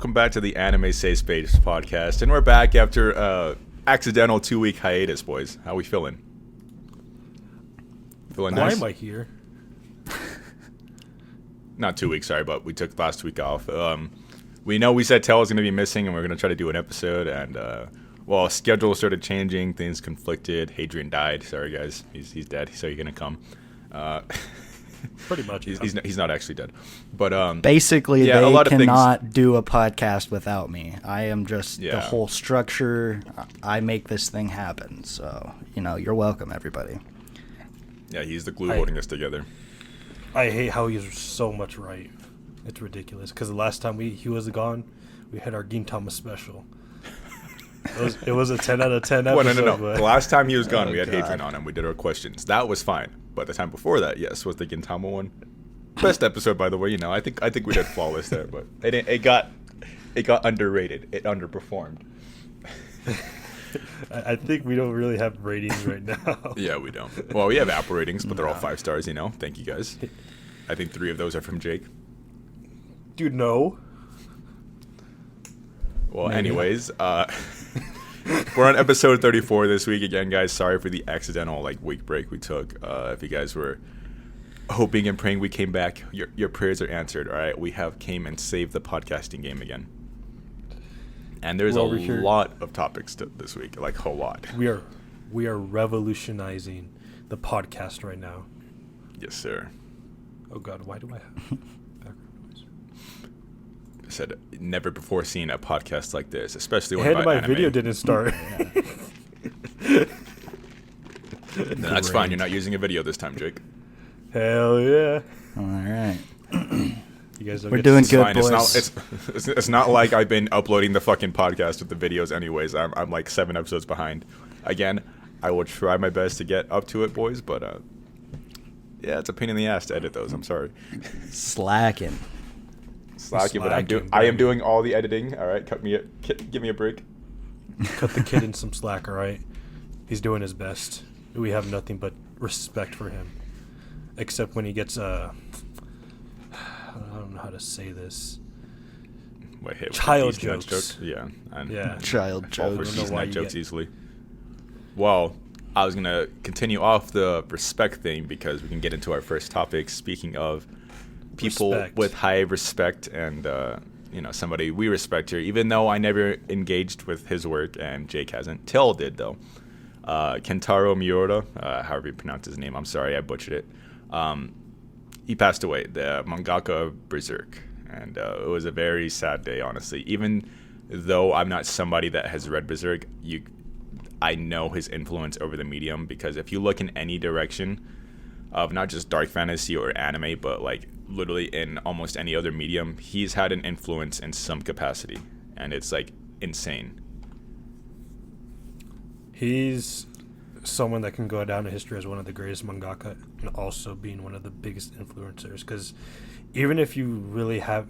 welcome back to the Anime Safe Space podcast, and we're back after accidental 2-week hiatus, boys. How we feeling? Feeling nice? Why am I here? Not 2 weeks, sorry, but we took the last week off. We know we said Tell was going to be missing, and we're going to try to do an episode, and well, schedule started changing, things conflicted. Hadrian died. Sorry, guys, he's dead. So you're going to come. Pretty much. He's not actually dead, but basically yeah, they cannot do a podcast without me. I am just the whole structure. I make this thing happen. So you're welcome, everybody. Yeah, he's the glue holding us together. I hate how he's so much right. It's ridiculous because the last time he was gone, we had our Gintama special. It was a 10 out of 10 episode. No. But... The last time he was gone, we had Hadrian on, and we did our questions. That was fine. But the time before that, yes, was the Gintama one. Best episode, by the way. I think we did flawless there, but it got underrated. It underperformed. I think we don't really have ratings right now. Yeah, we don't. Well, we have Apple ratings, but they're all 5 stars. Thank you guys. I think 3 of those are from Jake. Dude, no. Well, maybe. Anyways, we're on episode 34 this week again, guys. Sorry for the accidental week break we took. If you guys were hoping and praying we came back, your prayers are answered. All right, we have came and saved the podcasting game again, and there's a lot of topics this week, like a whole lot. We are revolutionizing the podcast right now. Yes, sir. Oh God, why do I have background noise? Said never before seen a podcast like this, especially when my anime. video didn't start. That's fine. You're not using a video this time, Jake. Hell yeah! All right. You guys we're doing good, boys. It's not like I've been uploading the fucking podcast with the videos anyways. I'm like 7 episodes behind. Again, I will try my best to get up to it, boys, but yeah, it's a pain in the ass to edit those. I'm sorry. Slacking, but I am doing all the editing. All right, give me a break. Cut the kid in some slack. All right, he's doing his best. We have nothing but respect for him, except when he gets I don't know how to say this. Child jokes. Yeah. Child jokes. Jokes easily. Well, I was gonna continue off the respect thing because we can get into our first topic. Speaking of people with high respect and somebody we respect here, even though I never engaged with his work and Jake hasn't. Till did though. Kentaro Miura, however you pronounce his name. I'm sorry, I butchered it. He passed away, the mangaka of Berserk, and it was a very sad day, honestly. Even though I'm not somebody that has read Berserk, I know his influence over the medium, because if you look in any direction of not just dark fantasy or anime, but literally in almost any other medium, he's had an influence in some capacity, and it's insane. He's someone that can go down in history as one of the greatest mangaka, and also being one of the biggest influencers, because even if you really have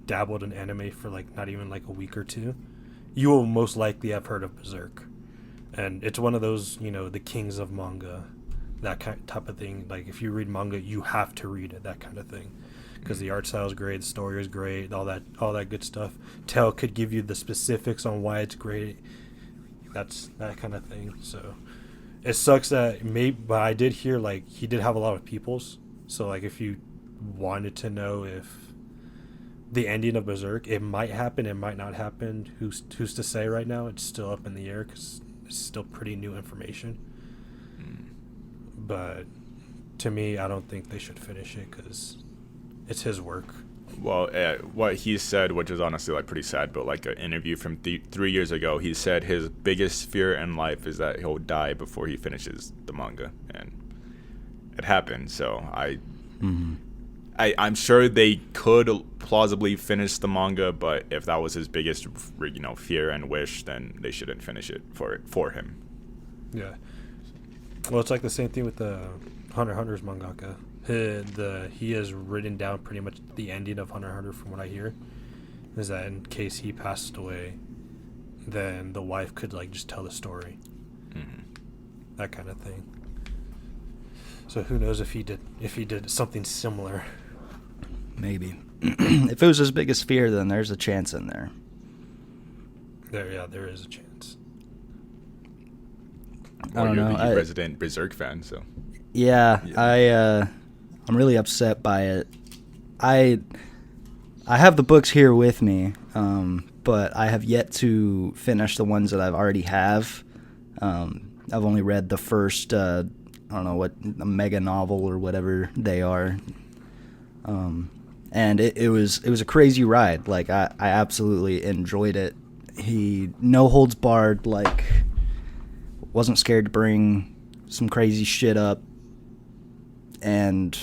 dabbled in anime for not even a week or two, you will most likely have heard of Berserk. And it's one of those, the kings of manga, that type of thing. If you read manga, you have to read it, that kind of thing, because the art style is great, the story is great, all that good stuff. Tell could give you the specifics on why it's great. That's that kind of thing. So it sucks that but I did hear he did have a lot of peoples. So if you wanted to know if the ending of Berserk, it might happen, it might not happen. Who's to say right now? It's still up in the air because it's still pretty new information. But to me, I don't think they should finish it because it's his work. Well, what he said, which is honestly pretty sad, but an interview from 3 years ago, he said his biggest fear in life is that he'll die before he finishes the manga, and it happened. So I'm sure they could plausibly finish the manga, but if that was his biggest fear and wish, then they shouldn't finish it for him. Yeah. Well, it's the same thing with the Hunter x Hunter's mangaka. He has written down pretty much the ending of Hunter x Hunter, from what I hear, is that in case he passed away, then the wife could just tell the story. That kind of thing. So who knows if he did something similar. Maybe. if it was his biggest fear, then there's a chance in there. There is a chance. Well, you're the resident Berserk fan, so. Yeah. I'm really upset by it. I have the books here with me, but I have yet to finish the ones that I've already have. I've only read the first, I don't know what, a mega novel or whatever they are. And it was a crazy ride. Like, I absolutely enjoyed it. He no holds barred, like, wasn't scared to bring some crazy shit up. And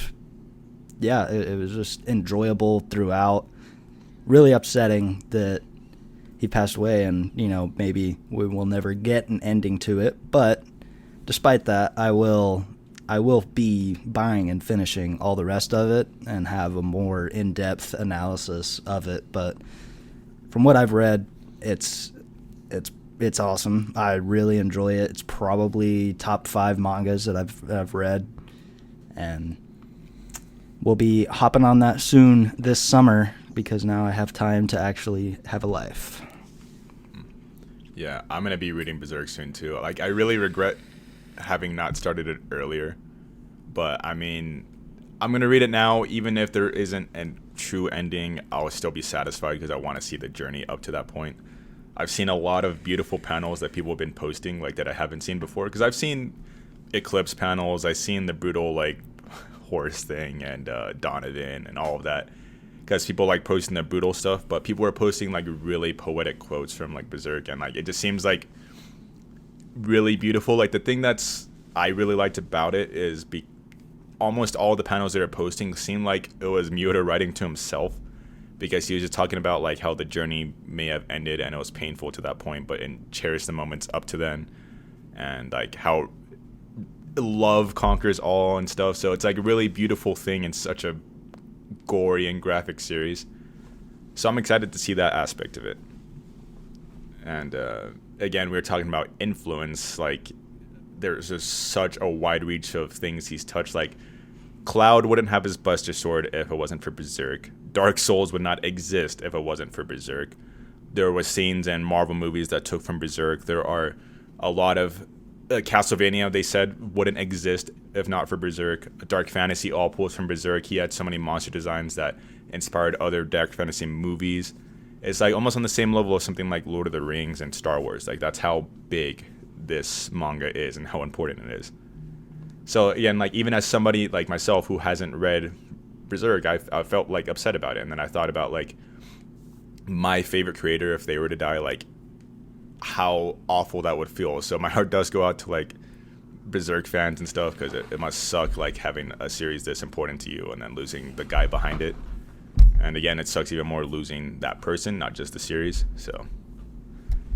yeah, it was just enjoyable throughout. Really upsetting that he passed away, and, you know, maybe we will never get an ending to it. But despite that, I will be buying and finishing all the rest of it and have a more in-depth analysis of it. But from what I've read, it's awesome. I really enjoy it. It's probably top 5 mangas that I've read, and we'll be hopping on that soon this summer because now I have time to actually have a life. Yeah, I'm gonna be reading Berserk soon too. Like, I really regret having not started it earlier, but I mean, I'm gonna read it now. Even if there isn't a true ending, I'll still be satisfied because I want to see the journey up to that point. I've seen a lot of beautiful panels that people have been posting, like, that I haven't seen before. Because I've seen Eclipse panels, I've seen the brutal, like, horse thing and Donovan and all of that. Because people like posting the brutal stuff, but people are posting, like, really poetic quotes from, like, Berserk, and, like, it just seems like really beautiful. Like, the thing that's I really liked about it is almost all the panels they were posting seemed like it was Miura writing to himself. Because he was just talking about, like, how the journey may have ended and it was painful to that point, but cherish the moments up to then, and, like, how love conquers all and stuff. So it's, like, a really beautiful thing in such a gory and graphic series. So I'm excited to see that aspect of it. And again, we were talking about influence. Like, there's just such a wide reach of things he's touched. Like, Cloud wouldn't have his Buster Sword if it wasn't for Berserk. Dark Souls would not exist if it wasn't for Berserk. There were scenes in Marvel movies that took from Berserk. There are a lot of Castlevania, they said, wouldn't exist if not for Berserk. Dark Fantasy all pulls from Berserk. He had so many monster designs that inspired other Dark Fantasy movies. It's, like, almost on the same level of something like Lord of the Rings and Star Wars. Like, that's how big this manga is and how important it is. So again, like, even as somebody like myself who hasn't read Berserk, I felt, like, upset about it. And then I thought about, like, my favorite creator, if they were to die, like, how awful that would feel. So my heart does go out to, like, Berserk fans and stuff, because it must suck, like, having a series this important to you and then losing the guy behind it. And again, it sucks even more losing that person, not just the series. So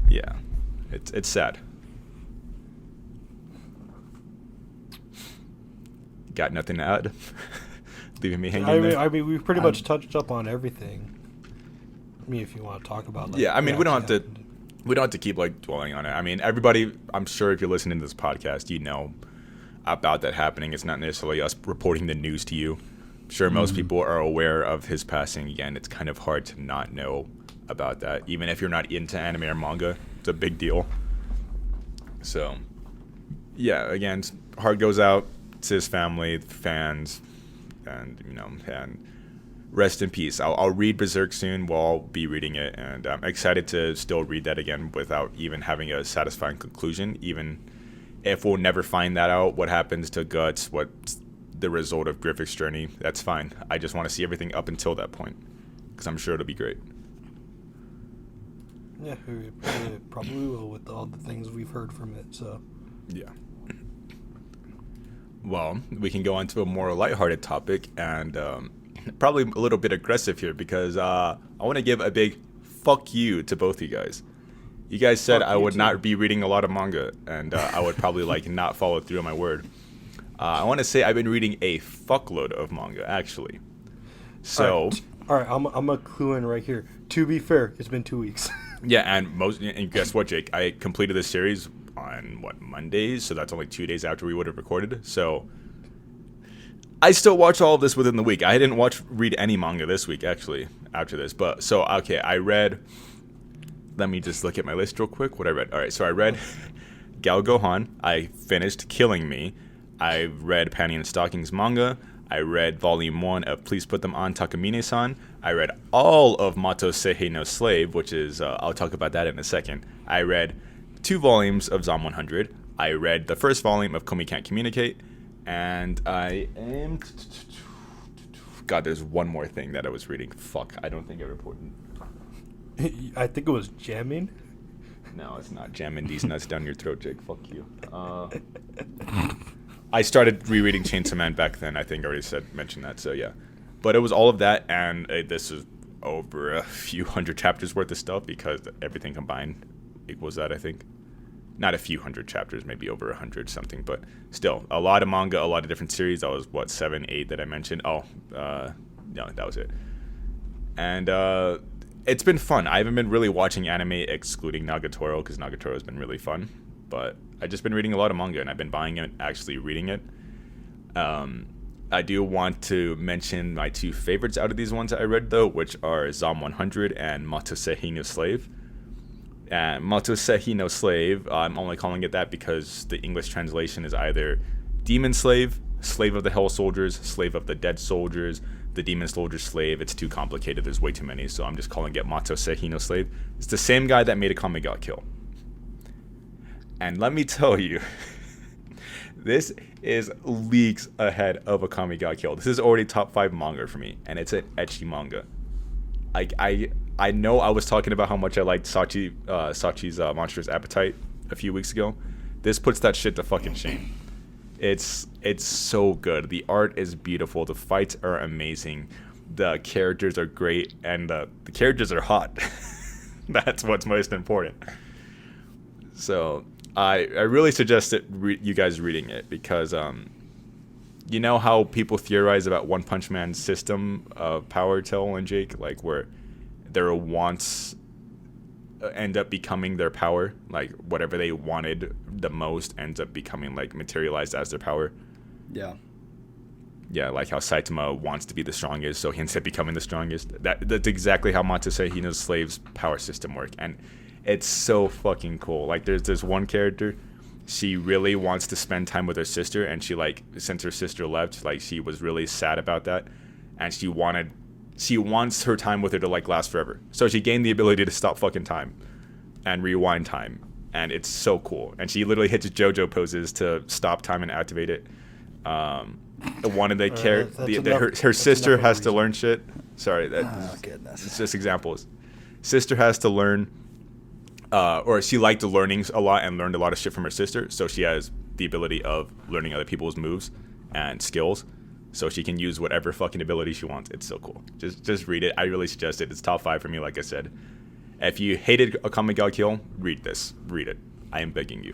yeah, it's sad. Got nothing to add? Leaving me hanging there? I mean, we've pretty much touched up on everything. I mean, if you want to talk about, like, yeah, I mean, we don't have to keep, like, dwelling on it. I mean, everybody, I'm sure if you're listening to this podcast, you know about that happening. It's not necessarily us reporting the news to you. I'm sure most people are aware of his passing. Again, it's kind of hard to not know about that. Even if you're not into anime or manga, it's a big deal. So, yeah, again, heart goes out to his family, fans, and, you know, and rest in peace. I'll read Berserk soon. We'll all be reading it, and I'm excited to still read that again without even having a satisfying conclusion. Even if we'll never find that out, what happens to Guts, what's the result of Griffith's journey, that's fine. I just want to see everything up until that point, because I'm sure it'll be great. Yeah, we probably will with all the things we've heard from it, so. Yeah. Well, we can go on to a more lighthearted topic, and probably a little bit aggressive here, because I want to give a big fuck you to both of you guys. You guys said I would not be reading a lot of manga, and I would probably, like, not follow through on my word. I want to say I've been reading a fuckload of manga, actually. So, all right, I'm gonna clue in right here. To be fair, it's been 2 weeks. Yeah, and guess what, Jake? I completed this series on Mondays, so that's only 2 days after we would have recorded. So I still watch all of this within the week. I didn't read any manga this week, actually, after this. But, so, okay, I read... Let me just look at my list real quick. What I read. All right, so I read Gal Gohan. I finished Killing Me. I read Panty and Stockings manga. I read Volume 1 of Please Put Them On, Takamine-san. I read all of Mato Seihei no Slave, which is... I'll talk about that in a second. I read 2 volumes of Zom 100. I read the first volume of Komi Can't Communicate. And I am... God, there's one more thing that I was reading. Fuck, I don't think I reported. I think it was jamming. No, it's not jamming these nuts down your throat, Jake. Fuck you. I started rereading Chainsaw Man back then. I think I already mentioned that, so yeah. But it was all of that, and this is over a few hundred chapters worth of stuff because everything combined equals that, I think. Not a few hundred chapters, maybe over 100 something, but still, a lot of manga, a lot of different series. That was, 7, 8 that I mentioned? No, that was it. And it's been fun. I haven't been really watching anime excluding Nagatoro, because Nagatoro has been really fun. But I've just been reading a lot of manga, and I've been buying it, actually reading it. I do want to mention my 2 favorites out of these ones that I read, though, which are Zom 100 and Mato Seihei no Slave. And Mato Seihei no Slave, I'm only calling it that because the English translation is either Demon Slave, Slave of the Hell Soldiers, Slave of the Dead Soldiers, the Demon Soldier Slave. It's too complicated. There's way too many, so I'm just calling it Mato Seihei no Slave. It's the same guy that made Akame ga Kill. And let me tell you, this is leagues ahead of Akame ga Kill. This is already top 5 manga for me, and it's an ecchi manga. I know I was talking about how much I liked Sachi's Monstrous Appetite a few weeks ago. This puts that shit to fucking shame. It's so good. The art is beautiful. The fights are amazing. The characters are great, and the characters are hot. That's what's most important. So I really suggest you guys reading it because you know how people theorize about One Punch Man's system of power, Till and Jake, like where their wants end up becoming their power, like whatever they wanted the most ends up becoming like materialized as their power. Yeah, like how Saitama wants to be the strongest, so he ends up becoming the strongest. That's exactly how Mato Seihei no Slave's power system work, and it's so fucking cool. Like there's this one character, she really wants to spend time with her sister, and she like, since her sister left, like she was really sad about that, and she wants her time with her to like last forever. So she gained the ability to stop fucking time and rewind time, and it's so cool. And she literally hits JoJo poses to stop time and activate it. One of the her sister has to learn shit. Sorry, goodness. It's just examples. Sister has to learn, or she liked learning a lot and learned a lot of shit from her sister. So she has the ability of learning other people's moves and skills. So she can use whatever fucking ability she wants. It's so cool. Just read it. I really suggest it. It's top 5 for me, like I said. If you hated Akame ga Kill, read this. Read it. I am begging you.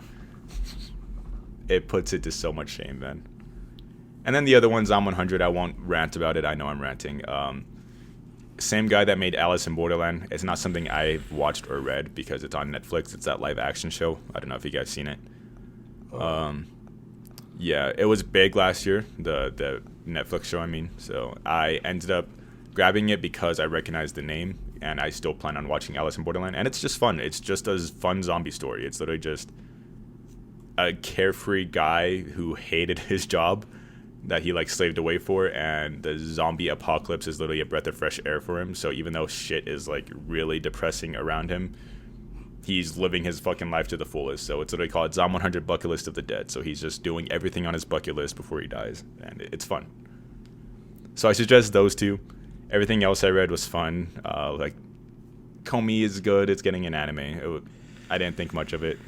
It puts it to so much shame, man. And then the other one, Zom 100, I won't rant about it. I know I'm ranting. Same guy that made Alice in Borderland. It's not something I've watched or read because it's on Netflix. It's that live action show. I don't know if you guys seen it. Yeah, it was big last year, the Netflix show, I mean. So I ended up grabbing it because I recognized the name, and I still plan on watching Alice in Borderland. And it's just fun. It's just a fun zombie story. It's literally just a carefree guy who hated his job that he like slaved away for, and the zombie apocalypse is literally a breath of fresh air for him. So even though shit is like really depressing around him, he's living his fucking life to the fullest. So it's literally called Zom 100 Bucket List of the Dead. So he's just doing everything on his bucket list before he dies, and it's fun. So I suggest those 2. Everything else I read was fun. Like Komi is good. It's getting an anime. I didn't think much of it.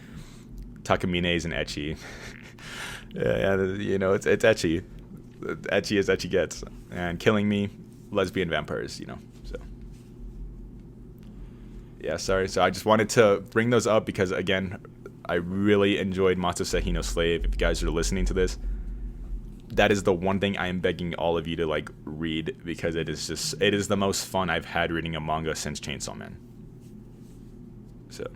Takamine is an ecchi. Yeah, you know, it's ecchi. Ecchi as ecchi gets. And Killing Me, lesbian vampires, you know. So yeah, sorry. So I just wanted to bring those up because, again, I really enjoyed Mato Seihei no Slave. If you guys are listening to this, that is the one thing I am begging all of you to like read, because it is the most fun I've had reading a manga since Chainsaw Man. So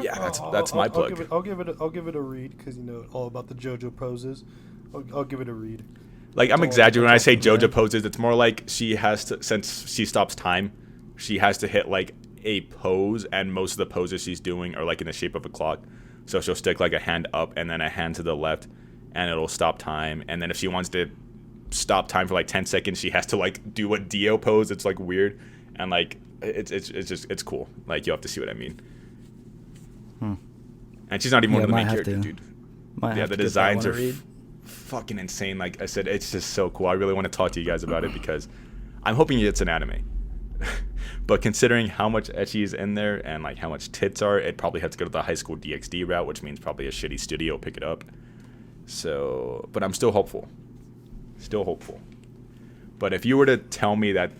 yeah, that's my plug. I'll give it a read because, you know, all about the JoJo poses. I'll give it a read. Like, I'm exaggerating when I say JoJo poses. It's more like she has to, since she stops time, she has to hit like a pose, and most of the poses she's doing are like in the shape of a clock. So she'll stick like a hand up and then a hand to the left, and it'll stop time. And then if she wants to stop time for like 10 seconds, she has to like do a Dio pose. It's like weird, and like it's cool. Like, you have to see what I mean. And she's not even one of the main characters, dude. Yeah, the designs are fucking insane. Like I said, it's just so cool. I really want to talk to you guys about it because I'm hoping it's an anime. But considering how much ecchi is in there and like how much tits are, it probably has to go to the high school DxD route, which means probably a shitty studio will pick it up. So, but I'm still hopeful. Still hopeful. But if you were to tell me that,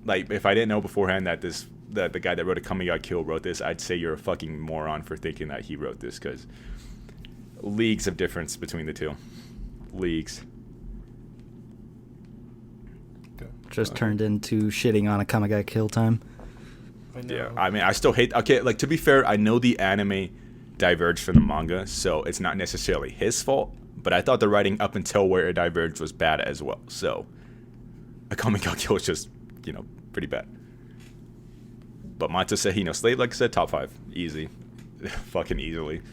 like, if I didn't know beforehand that the guy that wrote Akame Got Killed wrote this, I'd say you're a fucking moron for thinking that he wrote this, because leagues of difference between the two. Leagues. Just turned into shitting on Akame Got Killed time. Yeah, I mean, I still hate... Okay, like, to be fair, I know the anime diverged from the manga, so it's not necessarily his fault, but I thought the writing up until where it diverged was bad as well. So, Akame Got Killed is just, pretty bad. But Mata said, Slave, like I said, top 5. Easy. Fucking easily.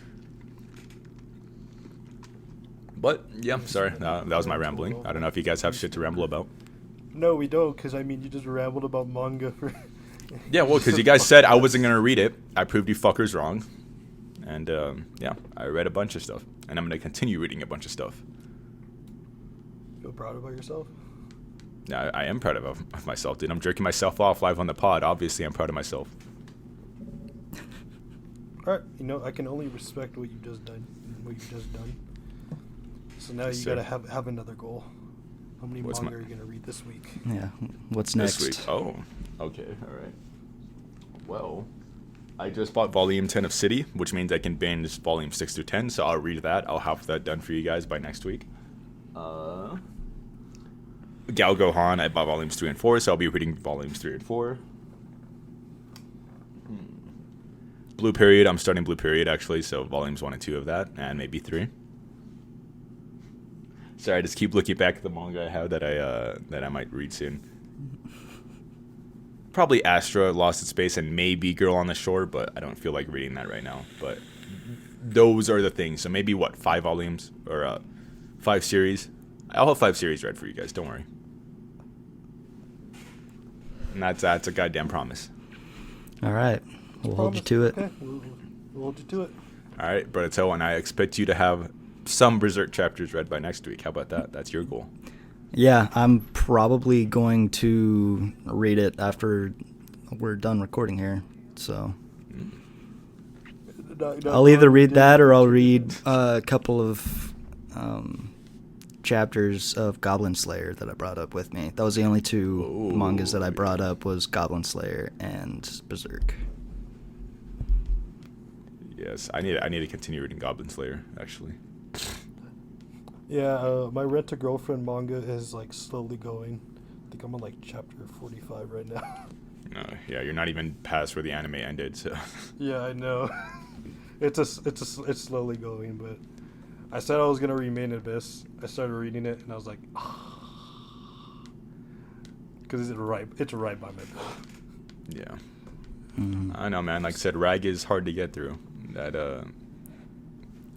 But, yeah, sorry. That was my rambling. I don't know if you guys have shit to ramble about. No, we don't, because, you just rambled about manga for... Yeah, well, because you guys said I wasn't going to read it. I proved you fuckers wrong. And, yeah, I read a bunch of stuff. And I'm going to continue reading a bunch of stuff. Feel proud about yourself? Yeah, I am proud of myself, dude. I'm jerking myself off live on the pod. Obviously, I'm proud of myself. Alright, I can only respect what you've just done. So now you gotta have another goal. How many manga are you gonna read this week? Yeah, what's next? This week? Oh, okay, alright. Well, I just bought volume 10 of City, which means I can binge volume 6 through 10, so I'll read that. I'll have that done for you guys by next week. Gal Gohan, I bought volumes 3 and 4, so I'll be reading volumes 3 and 4. Blue Period, I'm starting Blue Period, actually, so volumes 1 and 2 of that, and maybe 3. Sorry, I just keep looking back at the manga I have that I might read soon. Probably Astra, Lost in Space, and maybe Girl on the Shore, but I don't feel like reading that right now. But those are the things. So maybe, 5 volumes? Or 5 series? I'll have 5 series read for you guys, don't worry. And that's a goddamn promise. All right. We'll hold you to it. Okay, we'll hold you to it. All right, Brother Toe, and I expect you to have some Berserk chapters read by next week. How about that? That's your goal. Yeah, I'm probably going to read it after we're done recording here. So I'll either read that or I'll read a couple of chapters of Goblin Slayer that I brought up with me. That was the only 2 mangas that I brought up, was Goblin Slayer and Berserk. Yes, I need to continue reading Goblin Slayer, actually. Yeah, my Rent-A-Girlfriend manga is slowly going. I think I'm on chapter 45 right now. Yeah, you're not even past where the anime ended, so. Yeah, I know. It's slowly going, but I said I was gonna read Main Abyss. I started reading it and I was like, because it's right by my bed. Yeah. I know, man. Like I said, Rag is hard to get through. That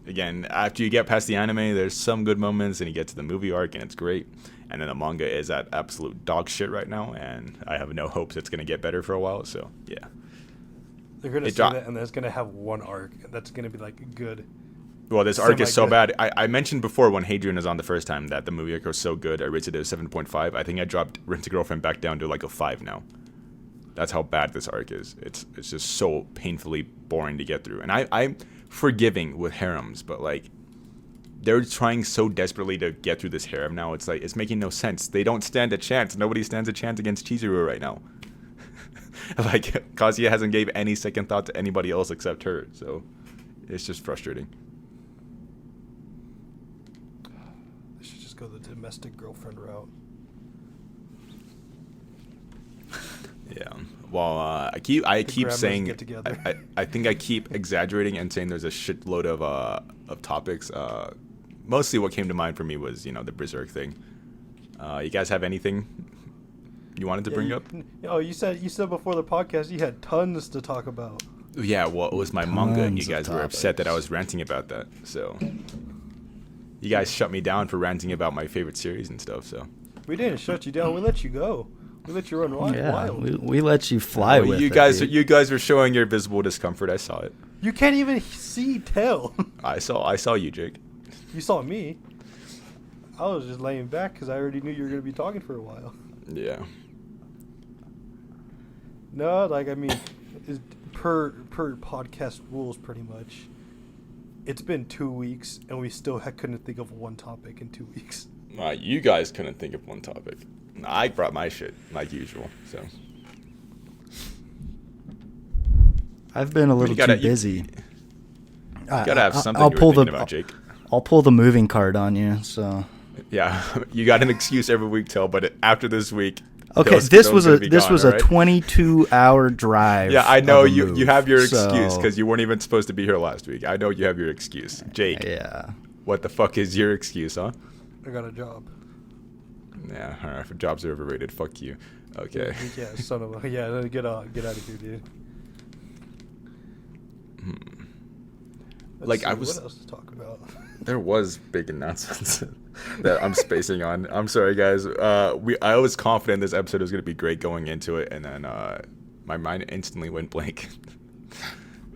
again, after you get past the anime, there's some good moments, and you get to the movie arc, and it's great. And then the manga is at absolute dog shit right now, and I have no hopes it's gonna get better for a while. So yeah, they're gonna say that, and it's gonna have one arc that's gonna be good. Well, this arc is so bad. I mentioned before when Hadrian was on the first time that the movie arc was so good. I rated it a 7.5. I think I dropped Rent-A-Girlfriend back down to a 5 now. That's how bad this arc is. It's just so painfully boring to get through. And I'm forgiving with harems, but they're trying so desperately to get through this harem now. It's it's making no sense. They don't stand a chance. Nobody stands a chance against Chizuru right now. Kazuya hasn't gave any second thought to anybody else except her. So it's just frustrating. They should just go the domestic girlfriend route. Yeah. Well, I keep saying I think I keep exaggerating and saying there's a shitload of topics mostly what came to mind for me was, the Berserk thing. You guys have anything you wanted to bring up? You said before the podcast you had tons to talk about. Yeah, well, it was my manga, and you guys were upset that I was ranting about that. So you guys shut me down for ranting about my favorite series and stuff. So we didn't shut you down. We let you go. We let you run wild. Yeah, we let you fly with you it. You guys were showing your visible discomfort. I saw it. You can't even see tail. I saw you, Jake. You saw me. I was just laying back because I already knew you were going to be talking for a while. Yeah. No, per podcast rules, pretty much. It's been 2 weeks, and we still couldn't think of one topic in 2 weeks. You guys couldn't think of one topic. I brought my shit like usual. So I've been a little too busy. You gotta have something you were thinking about, Jake. I'll pull the moving card on you. So yeah, you got an excuse every week, Till. But after this week, okay, this was a 22-hour drive. Yeah, I know you have your excuse because you weren't even supposed to be here last week. I know you have your excuse, Jake. Yeah. What the fuck is your excuse, huh? I got a job. Yeah, all right. Jobs are overrated. Fuck you. Okay. Yeah, son of a. Yeah, get out of here, dude. What else to talk about? There was big announcements that I'm spacing on. I'm sorry, guys. I was confident this episode was going to be great going into it, and then my mind instantly went blank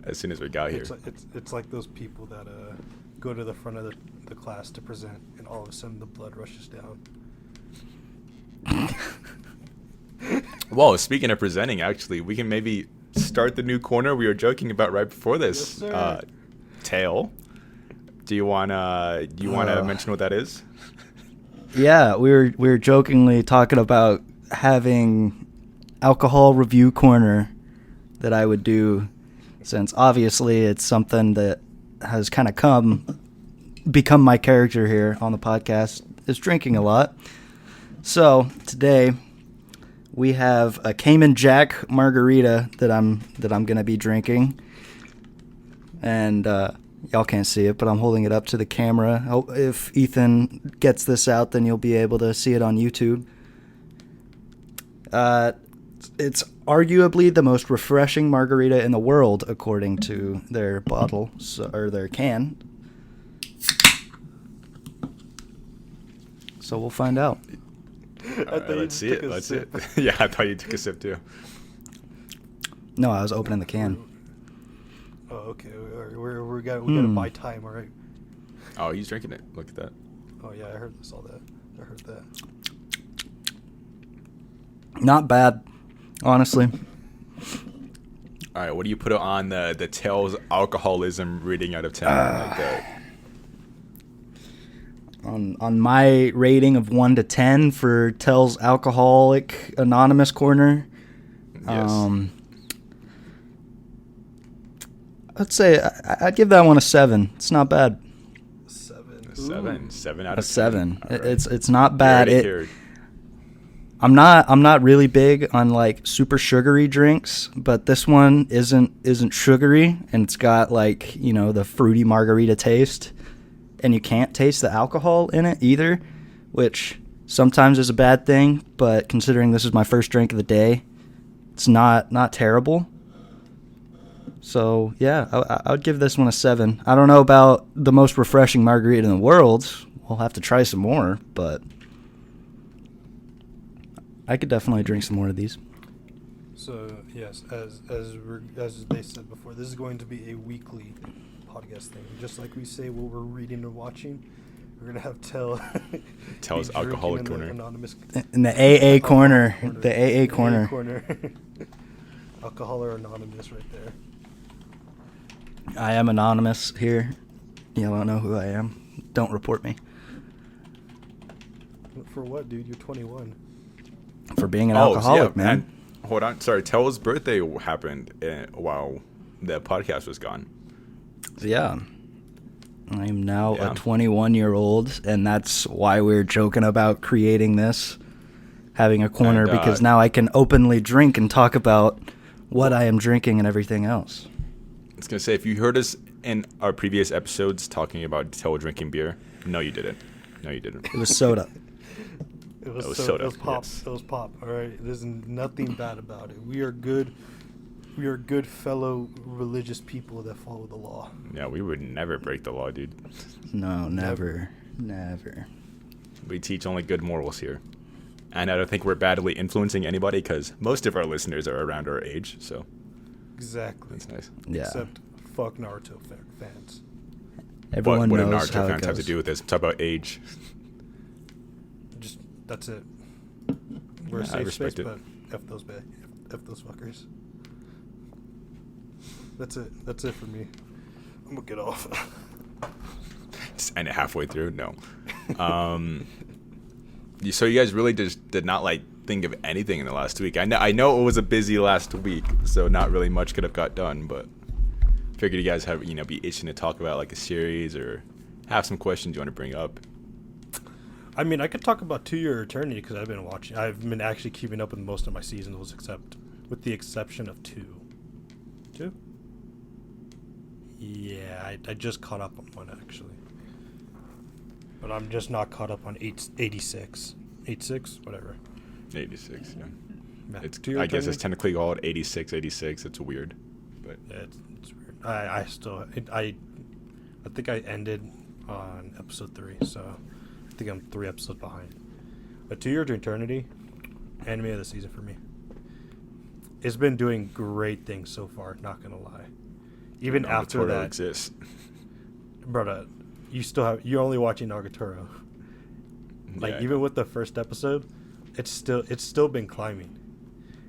as soon as we got here. It's like those people that go to the front of the class to present, and all of a sudden the blood rushes down. Well, speaking of presenting, actually, we can maybe start the new corner we were joking about right before this. Yes, Tail. Do you wanna mention what that is? Yeah, we were jokingly talking about having alcohol review corner that I would do, since obviously it's something that has kind of become my character here on the podcast, is drinking a lot. So today we have a Cayman Jack margarita that I'm gonna be drinking, and y'all can't see it, but I'm holding it up to the camera. If Ethan gets this out, then you'll be able to see it on YouTube. It's arguably the most refreshing margarita in the world, according to their bottle or their can. So we'll find out. All right, let's see it. Yeah, I thought you took a sip too. No, I was opening the can. Oh, okay. We gotta buy time, all right? Oh, he's drinking it. Look at that. Oh yeah, I heard that. Not bad, honestly. All right, what do you put on the Tails alcoholism rating out of 10? Like that? On my rating of 1 to 10 for Tell's Alcoholic Anonymous Corner, Yes. I'd say I'd give that one a 7. It's not bad. 7. 7 out of 10. A 7. Right. It's not bad. Here. I'm not really big on like super sugary drinks, but this one isn't sugary, and it's got like, the fruity margarita taste, and you can't taste the alcohol in it either, which sometimes is a bad thing, but considering this is my first drink of the day, it's not terrible. So yeah, I would give this one a 7. I don't know about the most refreshing margarita in the world. We'll have to try some more, but I could definitely drink some more of these. So yes, as they said before, this is going to be a weekly podcast thing. Just like we say what we're reading or watching, we're gonna have Tell's alcoholic corner. In the AA corner. The AA corner. Alcohol or Anonymous right there. I am anonymous here. You don't know who I am. Don't report me. For what, dude? You're 21. For being an alcoholic, yeah, man. Hold on. Sorry, Tell's birthday happened while the podcast was gone. Yeah. I am now a 21-year-old, and that's why we're joking about creating this, having a corner, because now I can openly drink and talk about what I am drinking and everything else. I was going to say, if you heard us in our previous episodes talking about Tell drinking beer, No, you didn't. No, you didn't. It was soda. It was soda. It was pop. Yes. It was pop. All right. There's nothing bad about it. We are good. We are good fellow religious people that follow the law. Yeah, we would never break the law, dude. No, never. We teach only good morals here. And I don't think we're badly influencing anybody because most of our listeners are around our age, so. Exactly. That's nice. Yeah. Except fuck Naruto fans. Everyone what do knows Naruto how it fans have to goes. do with this? Talk about age. Just that's it. We're Yeah, a I safe respect space, it. but F those fuckers. That's it. That's it for me. I'm gonna get off. Just end it halfway through? No. So you guys really just did not think of anything in the last week. I know it was a busy last week, so not really much could have got done, but figured you guys have be itching to talk about like a series or have some questions you want to bring up. I mean, I could talk about 2 Year Eternity because I've been watching. I've been actually keeping up with most of my seasons, with the exception of 2. 2? Yeah, I just caught up on 1 actually, but I'm just not caught up on 86, 86, whatever. 86, yeah. Yeah, It's 2 Year I guess Eternity? it's technically called 86. It's weird, but Yeah, it's weird. I think I ended on episode 3, so I think I'm 3 episodes behind. But 2 Year to Eternity, anime of the season for me. It's been doing great things so far, not gonna lie. Even after Naruto that, exists. brother, you're only watching Nagatoro. Like Yeah. even with the first episode, it's still been climbing.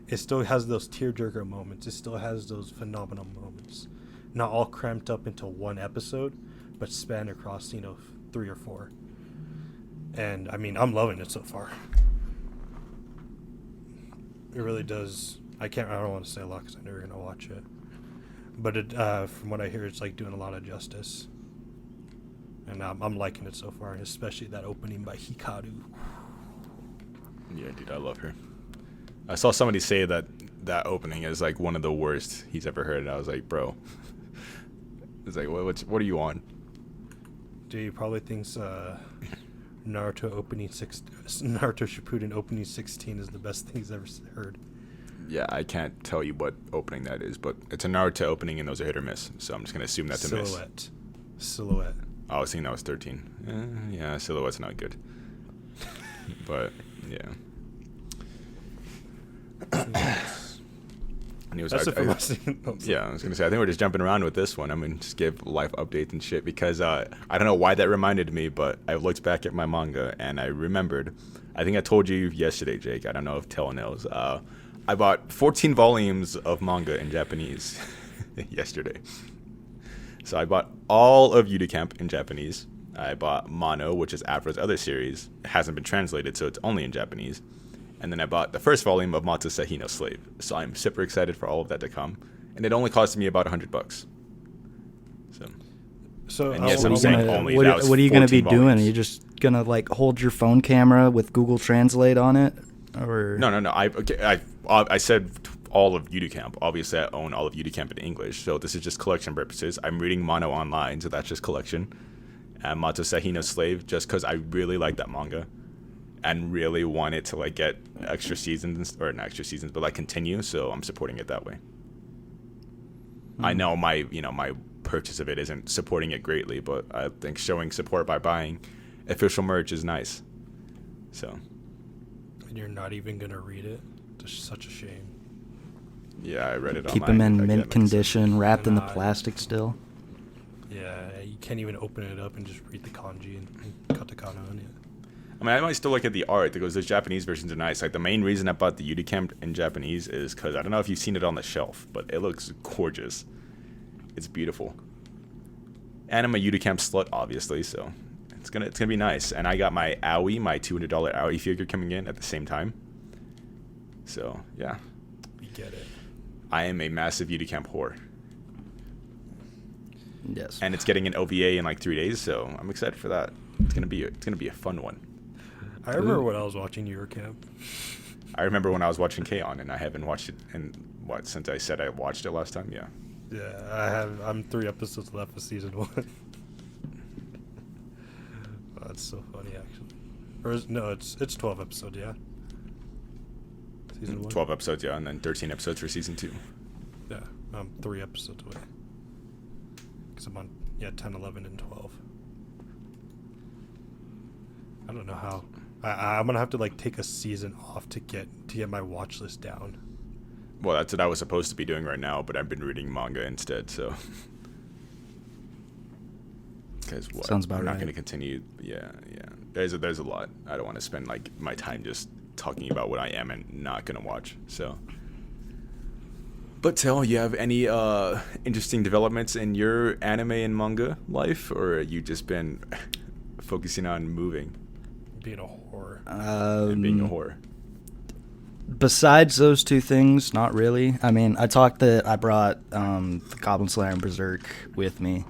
It still has those tearjerker moments. It still has those phenomenal moments. Not all cramped up into one episode, but spanned across 3 or 4. And I mean, I'm loving it so far. It really does. I don't want to say a lot because I'm never gonna watch it. But from what I hear, it's like doing a lot of justice. And I'm liking it so far, especially that opening by Hikaru. Yeah, dude, I love her. I saw somebody say that opening is like one of the worst he's ever heard, and I was like, bro. It's like, what are you on? Dude, he probably thinks Naruto Shippuden opening 16 is the best thing he's ever heard. Yeah, I can't tell you what opening that is, but it's a Naruto opening, and those are hit or miss. So I'm just gonna assume that's a miss. Silhouette. Oh, I was thinking that was 13. Yeah, Silhouette's not good. But yeah. Anyways, That's it for my scene. Yeah, I was gonna say I think we're just jumping around with this one. I mean, just give life updates and shit because I don't know why that reminded me, but I looked back at my manga and I remembered. I think I told you yesterday, Jake. I don't know if Tell knows. I bought 14 volumes of manga in Japanese yesterday. So I bought all of Unicamp in Japanese. I bought Mono, which is Afro's other series. It hasn't been translated, so it's only in Japanese. And then I bought the first volume of Matsusehi no Slave. So I'm super excited for all of that to come. And it only cost me about $100. So and yes, I'm saying only. What are you going to be doing? volumes. Are you just going to hold your phone camera with Google Translate on it? Or No. I said all of Unicamp. Obviously, I own all of Unicamp in English. So this is just collection purposes. I'm reading Mono online, so that's just collection. And Matsusehi no Slave, just because I really like that manga. And really want it to get extra seasons, or not extra seasons, but continue. So I'm supporting it that way. I know my purchase of it isn't supporting it greatly, but I think showing support by buying official merch is nice. So. And you're not even gonna read it? It's such a shame. Yeah, I read it keep online. them in mint condition, wrapped in the plastic still. Yeah, you can't even open it up and just read the kanji and katakana on it. I mean, I might still look at the art because those Japanese versions are nice. The main reason I bought the Unicamp in Japanese is because I don't know if you've seen it on the shelf, but it looks gorgeous. It's beautiful. And I'm a Unicamp slut, obviously, so it's gonna be nice. And I got my Aoi, my $200 Aoi figure coming in at the same time. So yeah, We get it. I am a massive Unicamp whore. Yes. And it's getting an OVA in 3 days, so I'm excited for that. It's gonna be a fun one. I remember when I was watching Eurocamp. I remember when I was watching K-On! And I haven't watched it since I said I watched it last time. Yeah. Yeah, I'm 3 episodes left of season 1. that's so funny, actually. Or no, it's 12 episodes, yeah. Season 1. 12 episodes, yeah, and then 13 episodes for season 2. Yeah, I'm 3 episodes away. Because I'm on 10, 11, and 12. I don't know how. I'm gonna have to like take a season off to get my watch list down. Well, that's what I was supposed to be doing right now, but I've been reading manga instead. So, because sounds about I'm not right. going to continue. Yeah. There's a lot. I don't want to spend like my time just talking about what I am and not going to watch. So, but Tel, you have any interesting developments in your anime and manga life, or have you just been focusing on moving? Being a whore. And being a whore. Besides those two things, not really. I mean, I talked that I brought Goblin Slayer and Berserk with me.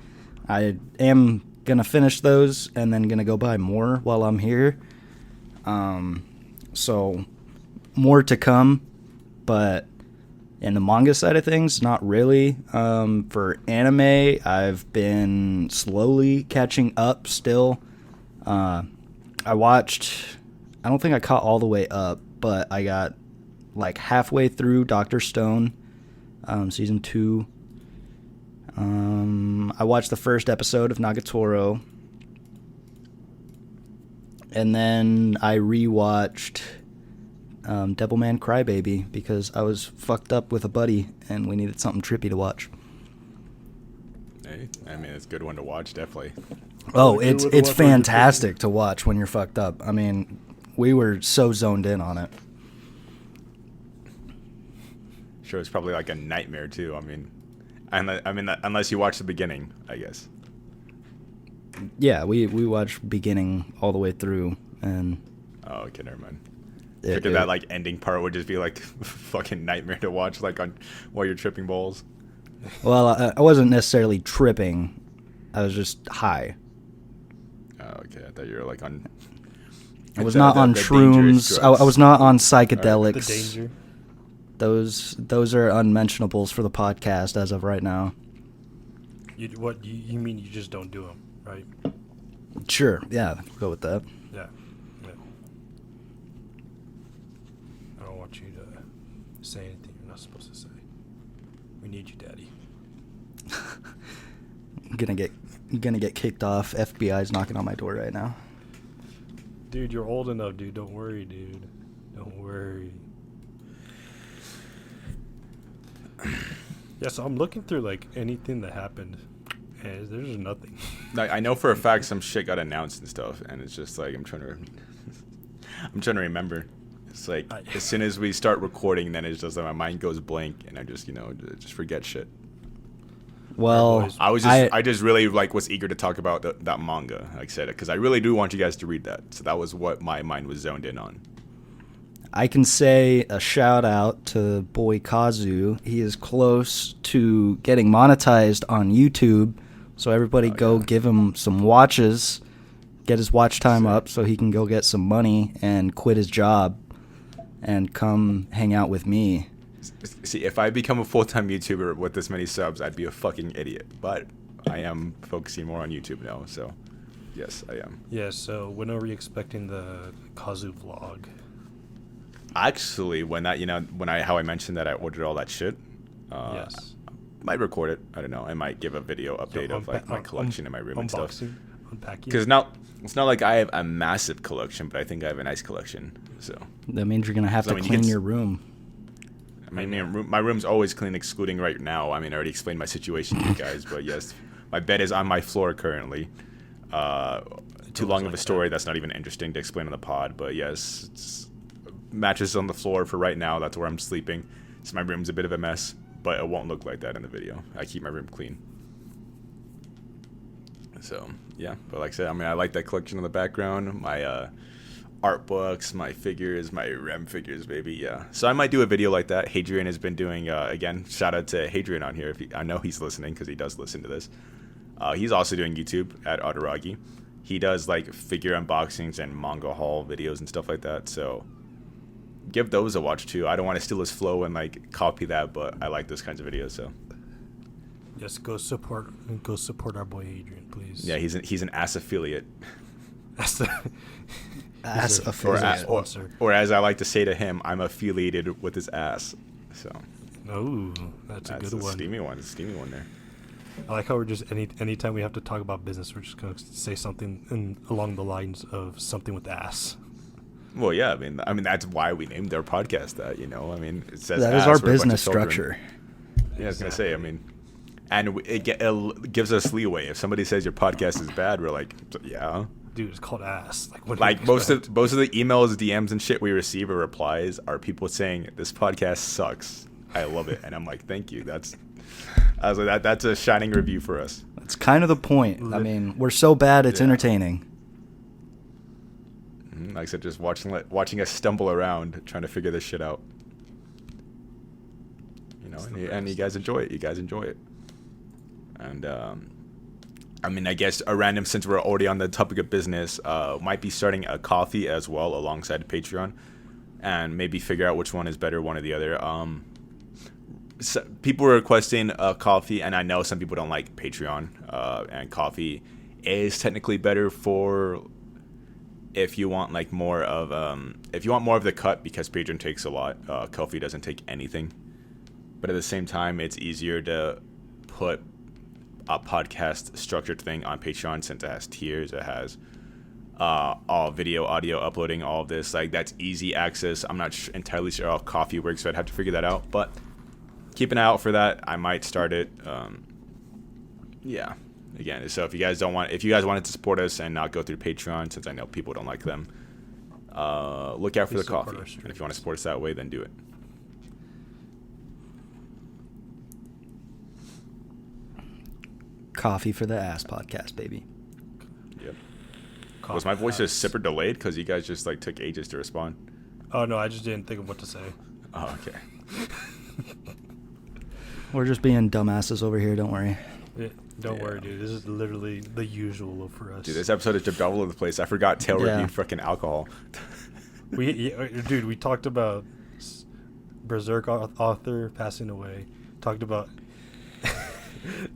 I am going to finish those and then going to go buy more while I'm here. So, more to come. But in the manga side of things, not really. For anime, I've been slowly catching up still. I don't think I caught all the way up, but I got like halfway through Dr. Stone, season 2. I watched the first episode of Nagatoro. And then I rewatched Devilman Crybaby because I was fucked up with a buddy and we needed something trippy to watch. Hey, I mean, it's a good one to watch, definitely. Oh, it's fantastic to watch when you're fucked up. I mean, we were so zoned in on it. Sure, it's probably like a nightmare too. I mean, unless you watch the beginning, I guess. Yeah, we watched beginning all the way through, and oh, okay, never mind. Figured that like ending part would just be like fucking nightmare to watch, like while you're tripping balls. Well, I wasn't necessarily tripping. I was just high. Oh, okay. I thought you were like on. I was not on shrooms. I was not on psychedelics. The danger. Those are unmentionables for the podcast as of right now. You mean you just don't do them, right? Sure. Yeah. Go with that. Yeah. I don't want you to say anything you're not supposed to say. We need you, Daddy. I'm gonna get kicked off. FBI's knocking on my door right now. Dude, you're old enough, dude. Don't worry, dude. Don't worry. Yeah, so I'm looking through like anything that happened, and there's nothing. Like, I know for a fact some shit got announced and stuff, and it's just like I'm trying to remember. It's like as soon as we start recording, then it's just like my mind goes blank, and I just just forget shit. Well, I just really like was eager to talk about that manga, like I said, because I really do want you guys to read that. So that was what my mind was zoned in on. I can say a shout out to boy Kazu. He is close to getting monetized on YouTube, so everybody give him some watches, get his watch time up so he can go get some money and quit his job and come hang out with me. See, if I become a full-time YouTuber with this many subs, I'd be a fucking idiot. But I am focusing more on YouTube now, so yes, I am. Yeah, so when are we expecting the Kazu vlog? Actually, how I mentioned that I ordered all that shit, yes. I might record it. I don't know. I might give a video update of like my collection in my room and stuff. Unpacking. Because now it's not like I have a massive collection, but I think I have a nice collection. So that means you're gonna have to clean your room. I mean, my room's always clean, excluding right now. I mean, I already explained my situation to you guys, but yes, my bed is on my floor currently. Too long of a story. That's not even interesting to explain on the pod, but yes, it's mattress on the floor for right now. That's where I'm sleeping. So my room's a bit of a mess, but it won't look like that in the video. I keep my room clean. So yeah, but like I said, I mean, I like that collection in the background. My art books, my figures, my Rem figures, baby. Yeah. So I might do a video like that. Hadrian has been doing, again, shout out to Hadrian on here. I know he's listening because he does listen to this. He's also doing YouTube at Otaragi. He does like figure unboxings and manga haul videos and stuff like that. So give those a watch too. I don't want to steal his flow and like copy that, but I like those kinds of videos. So yes, go support our boy Adrian, please. Yeah, he's an ass affiliate. Ass affiliate. Or as I like to say to him, I'm affiliated with his ass. So. Oh, that's a good one. Steamy one there. I like how we're just anytime we have to talk about business, we're just gonna say something along the lines of something with ass. Well, yeah, I mean that's why we named our podcast that. You know, I mean it says that is our business structure. Yeah, I was gonna say. I mean, and it gives us leeway. If somebody says your podcast is bad, we're like, yeah. Dude, it's called ass. Like most of the emails, DMs, and shit we receive or replies are people saying this podcast sucks. I love it, and I'm like, thank you. I was like, that's a shining review for us. That's kind of the point. I mean, we're so bad, it's entertaining. Like I said, just watching us stumble around trying to figure this shit out. You know, and you guys enjoy it. And I mean, I guess a random, since we're already on the topic of business, might be starting a coffee as well alongside Patreon, and maybe figure out which one is better, one or the other. So people were requesting a coffee, and I know some people don't like Patreon, and coffee is technically better for if you want like more of the cut, because Patreon takes a lot. Coffee doesn't take anything, but at the same time, it's easier to put a podcast structured thing on Patreon since it has tiers. It has all video, audio uploading, all of this. Like that's easy access. I'm not entirely sure how coffee works, so I'd have to figure that out, but. Keep an eye out for that. I might start it. Yeah. Again, so if you guys wanted to support us and not go through Patreon, since I know people don't like them, look out for the coffee. And if you want to support us that way, then do it. Coffee for the Ass podcast, baby. Yep. Was my voice just super delayed because you guys just like took ages to respond? Oh no, I just didn't think of what to say. Oh, okay. We're just being dumbasses over here, don't worry. Don't worry, dude. This is literally the usual for us. Dude, this episode is jumped all over the place. I forgot Tail reviewed fucking alcohol. We talked about Berserk author passing away. Talked about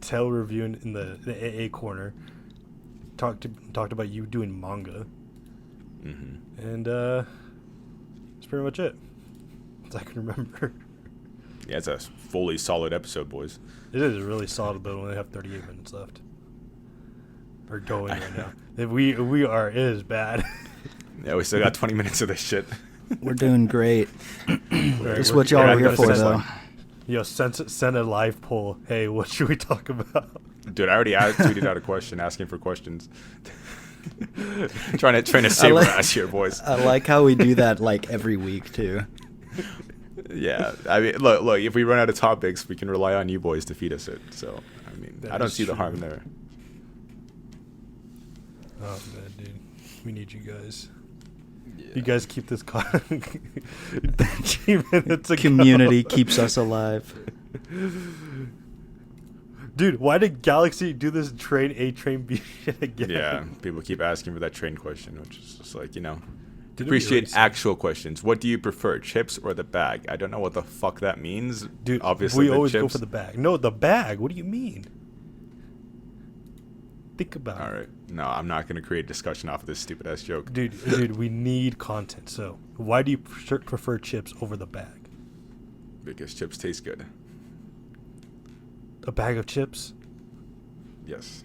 Tail reviewing in the AA corner. Talked about you doing manga. Mm-hmm. And that's pretty much it. As I can remember. Yeah, it's a fully solid episode, boys. It is really solid, but we only have 38 minutes left. We're going right now. If we are, it is bad. Yeah, we still got 20 minutes of this shit. We're doing great. That's what y'all are here for, though. Yo, send a live poll. Hey, what should we talk about? Dude, I already tweeted out a question asking for questions. trying to save our ass here, boys. I like how we do that like every week too. Yeah, I mean, look. If we run out of topics, we can rely on you boys to feed us it. So, I mean, I don't see the harm there. Oh man, dude, we need you guys. Yeah. You guys keep this 13 minutes ago. Community keeps us alive. Dude, why did Galaxy do this train A, train B shit again? Yeah, people keep asking for that train question, which is just like, appreciate actual questions. What do you prefer, chips or the bag? I don't know what the fuck that means. Dude, obviously we always chips. go for the bag. No, the bag. What do you mean? Think about it. All right. No, I'm not going to create discussion off of this stupid ass joke. Dude, we need content. So, why do you prefer chips over the bag? Because chips taste good. A bag of chips? Yes.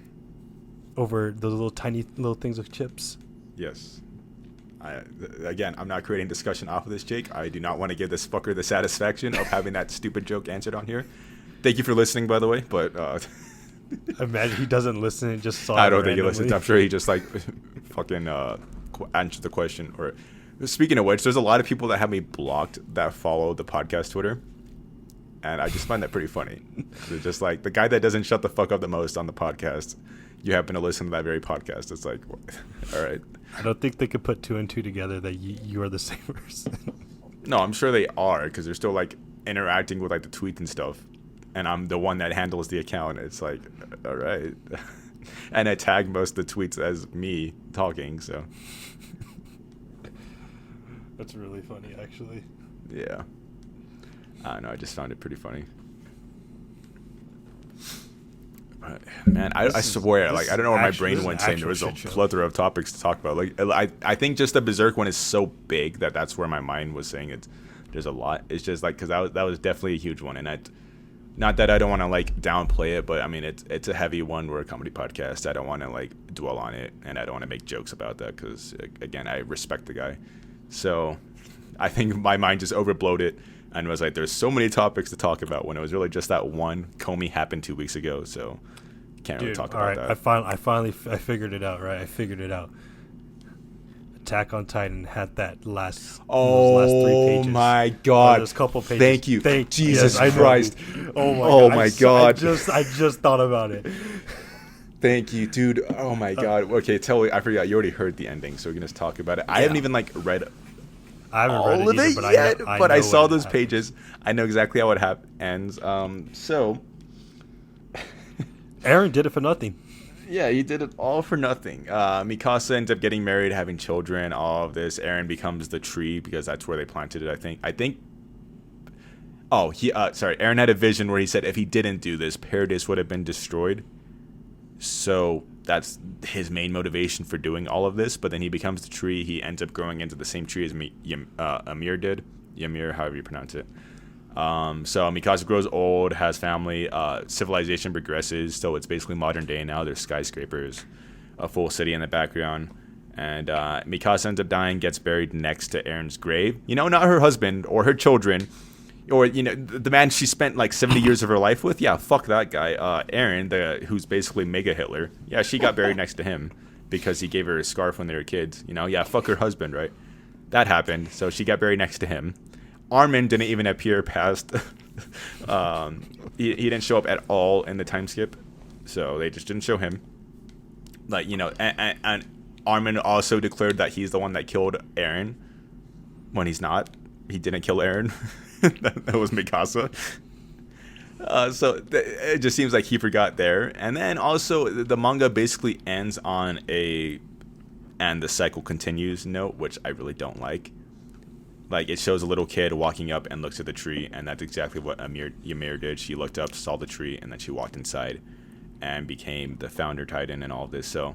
Over the little tiny little things of chips? Yes. Again, I'm not creating discussion off of this, Jake. I do not want to give this fucker the satisfaction of having that stupid joke answered on here. Thank you for listening, by the way, but... Imagine he doesn't listen and just saw I don't think he listens. I'm sure he just, fucking answered the question. Or speaking of which, there's a lot of people that have me blocked that follow the podcast Twitter. And I just find that pretty funny. They're just like, the guy that doesn't shut the fuck up the most on the podcast, you happen to listen to that very podcast. It's like, all right. I don't think they could put two and two together that you are the same person. No, I'm sure they are, because they're still, interacting with, the tweets and stuff. And I'm the one that handles the account. It's like, all right. And I tag most of the tweets as me talking, so. That's really funny, actually. Yeah. I don't know. I just found it pretty funny. Man, I swear, like I don't know where my brain went saying there was a plethora of topics to talk about. Like I think just the Berserk one is so big that's where my mind was saying there's a lot. It's just like because that was definitely a huge one, and not that I don't want to like downplay it, but I mean it's a heavy one. We're a comedy podcast. I don't want to like dwell on it, and I don't want to make jokes about that because again I respect the guy. So I think my mind just overblowed it and was like, there's so many topics to talk about when it was really just that one. Comey happened 2 weeks ago, so can't really talk about that. I figured it out, right? I figured it out. Attack on Titan had that last 3 pages. Oh my god. Those couple pages. Thank you. Jesus Christ. Oh my god. I just thought about it. Thank you, dude. Oh my god. Okay, I forgot. You already heard the ending, so we're going to talk about it. I haven't even like read I haven't read it either, yet, I saw those pages. I know exactly how it ends. So Eren did it for nothing. Yeah, he did it all for nothing. Mikasa ends up getting married, having children, all of this. Eren becomes the tree because that's where they planted it, I think. Eren had a vision where he said if he didn't do this, Paradis would have been destroyed. So that's his main motivation for doing all of this. But then he becomes the tree. He ends up growing into the same tree as Ymir did. Ymir, however you pronounce it. So Mikasa grows old, has family, civilization progresses, so it's basically modern day now. There's skyscrapers, a full city in the background, and Mikasa ends up dying, gets buried next to Eren's grave. You know, not her husband or her children, or, you know, the man she spent like 70 years of her life with. Yeah, fuck that guy. Eren, who's basically Mega Hitler. Yeah, she got buried next to him because he gave her a scarf when they were kids. You know, yeah, fuck her husband, right? That happened, so she got buried next to him. Armin didn't even appear past. He didn't show up at all in the time skip, so they just didn't show him. Like, you know, and Armin also declared that he's the one that killed Eren when he's not. He didn't kill Eren. that was Mikasa. So it just seems like he forgot there. And then also the manga basically ends on and the cycle continues note, which I really don't like. Like, it shows a little kid walking up and looks at the tree, and that's exactly what Ymir did. She looked up, saw the tree, and then she walked inside and became the founder Titan and all of this. So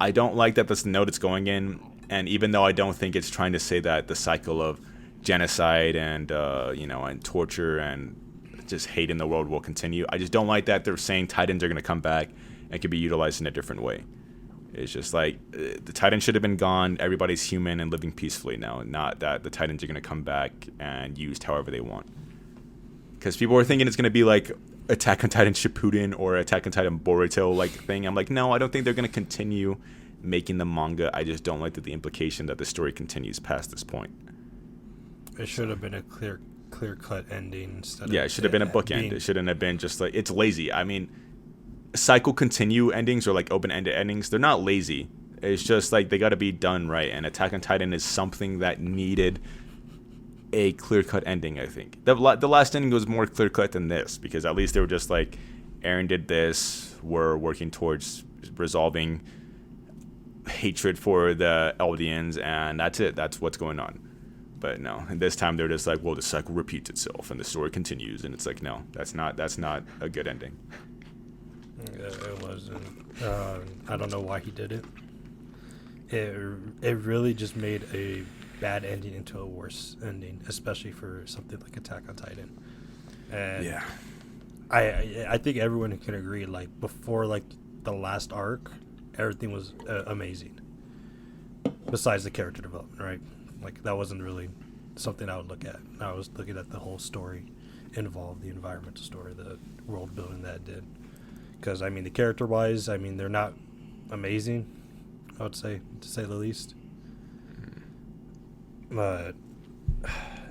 I don't like that that's the note it's going in, and even though I don't think it's trying to say that the cycle of genocide and, and torture and just hate in the world will continue, I just don't like that they're saying Titans are going to come back and can be utilized in a different way. It's just like the Titans should have been gone. Everybody's human and living peacefully now. Not that the Titans are going to come back and used however they want. Because people are thinking it's going to be like Attack on Titan Shippuden or Attack on Titan Boruto like thing. I'm like, no, I don't think they're going to continue making the manga. I just don't like the implication that the story continues past this point. It should have been a clear-cut ending instead. Yeah, it should have been a bookend. It shouldn't have been just like, it's lazy. I mean, cycle continue endings or like open-ended endings, they're not lazy. It's just like they got to be done right, and Attack on Titan is something that needed a clear-cut ending. I think the last ending was more clear-cut than this, because at least they were just like, Eren did this, we're working towards resolving hatred for the Eldians, and that's it, that's what's going on. But no, and this time they're just like, well, the cycle repeats itself and the story continues, and it's like, no, that's not a good ending. It wasn't. I don't know why he did it. It really just made a bad ending into a worse ending, especially for something like Attack on Titan. And yeah, I think everyone can agree, like, before like the last arc, everything was amazing. Besides the character development, right? Like, that wasn't really something I would look at. I was looking at the whole story involved, the environmental story, the world building that it did. Because, I mean, the character-wise, I mean, they're not amazing, I would say, to say the least. But